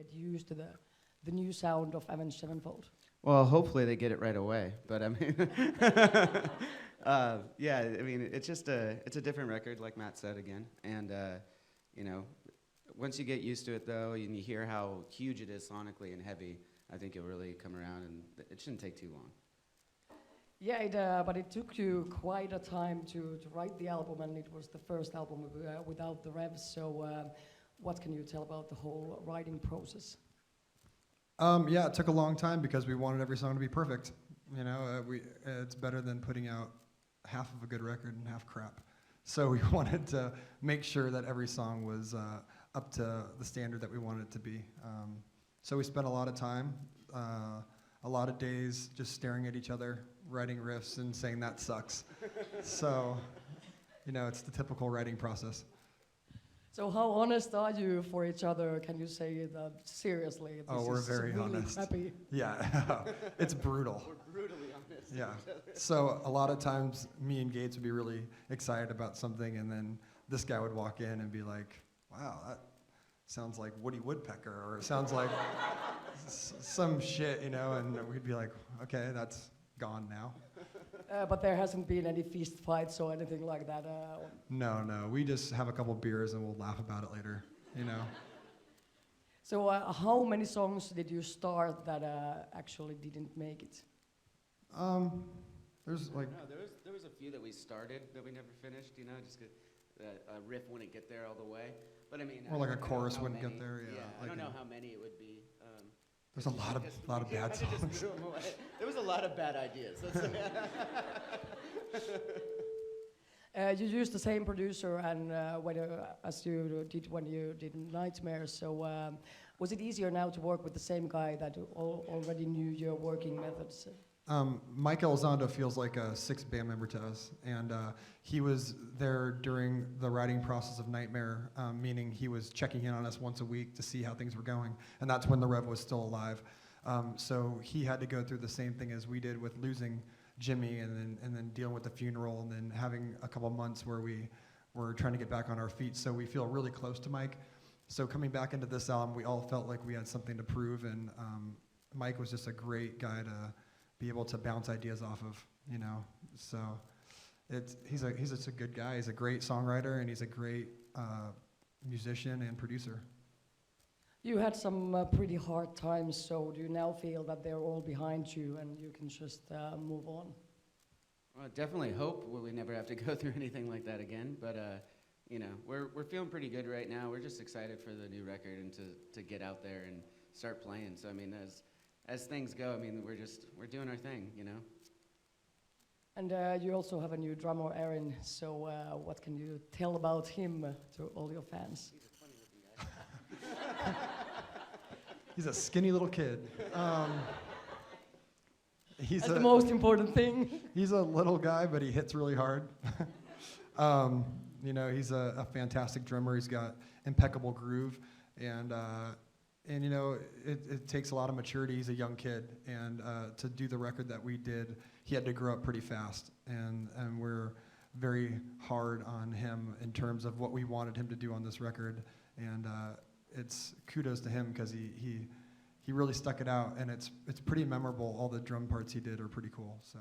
get used to the new sound of Avenged Sevenfold? Well, hopefully they get it right away. But I mean, yeah, I mean, it's just it's a different record, like Matt said again. And you know, once you get used to it though, and you hear how huge it is sonically and heavy, I think you'll really come around, and it shouldn't take too long. Yeah, but it took you quite a time to write the album, and it was the first album without the revs. So, what can you tell about the whole writing process? Yeah, it took a long time because we wanted every song to be perfect. You know, it's better than putting out half of a good record and half crap. So we wanted to make sure that every song was up to the standard that we wanted it to be. So we spent a lot of time, a lot of days just staring at each other, writing riffs and saying that sucks. So, you know, it's the typical writing process. So how honest are you for each other? Can you say that seriously? Oh, we're very really honest. Happy? Yeah, it's brutal. We're brutally honest. Yeah. So a lot of times me and Gates would be really excited about something, and then this guy would walk in and be like, wow, that sounds like Woody Woodpecker, or it sounds like some shit, you know, and we'd be like, okay, that's gone now. But there hasn't been any feast fights or anything like that? No, we just have a couple beers and we'll laugh about it later, you know. So how many songs did you start that actually didn't make it? There's like... No, there was a few that we started that we never finished, you know, just 'cause a riff wouldn't get there all the way. But I mean... Or like a chorus wouldn't get there, yeah. I don't know how many it would be. There's a lot of bad songs. There was a lot of bad ideas. You used the same producer and as you did when you did Nightmare. So was it easier now to work with the same guy that already knew your working methods? Mike Elizondo feels like a sixth band member to us, and he was there during the writing process of Nightmare, meaning he was checking in on us once a week to see how things were going, and that's when the Rev was still alive. So he had to go through the same thing as we did with losing Jimmy, and then dealing with the funeral, and then having a couple months where we were trying to get back on our feet. So we feel really close to Mike. So coming back into this album, we all felt like we had something to prove, and Mike was just a great guy to be able to bounce ideas off of, you know. So he's just a good guy. He's a great songwriter, and he's a great musician and producer. You had some pretty hard times, so do you now feel that they're all behind you and you can just move on? Well, I definitely hope we never have to go through anything like that again, but you know, we're feeling pretty good right now. We're just excited for the new record and to get out there and start playing. So I mean, as things go, I mean, we're doing our thing, you know. And you also have a new drummer, Arin. So what can you tell about him to all your fans? He's a funny-looking guy. He's a skinny little kid. That's the most important thing. He's a little guy, but he hits really hard. You know, he's a fantastic drummer. He's got impeccable groove, and you know, it takes a lot of maturity. He's a young kid, and to do the record that we did, he had to grow up pretty fast, and we're very hard on him in terms of what we wanted him to do on this record, and it's kudos to him because he really stuck it out, and it's pretty memorable. All the drum parts he did are pretty cool. So.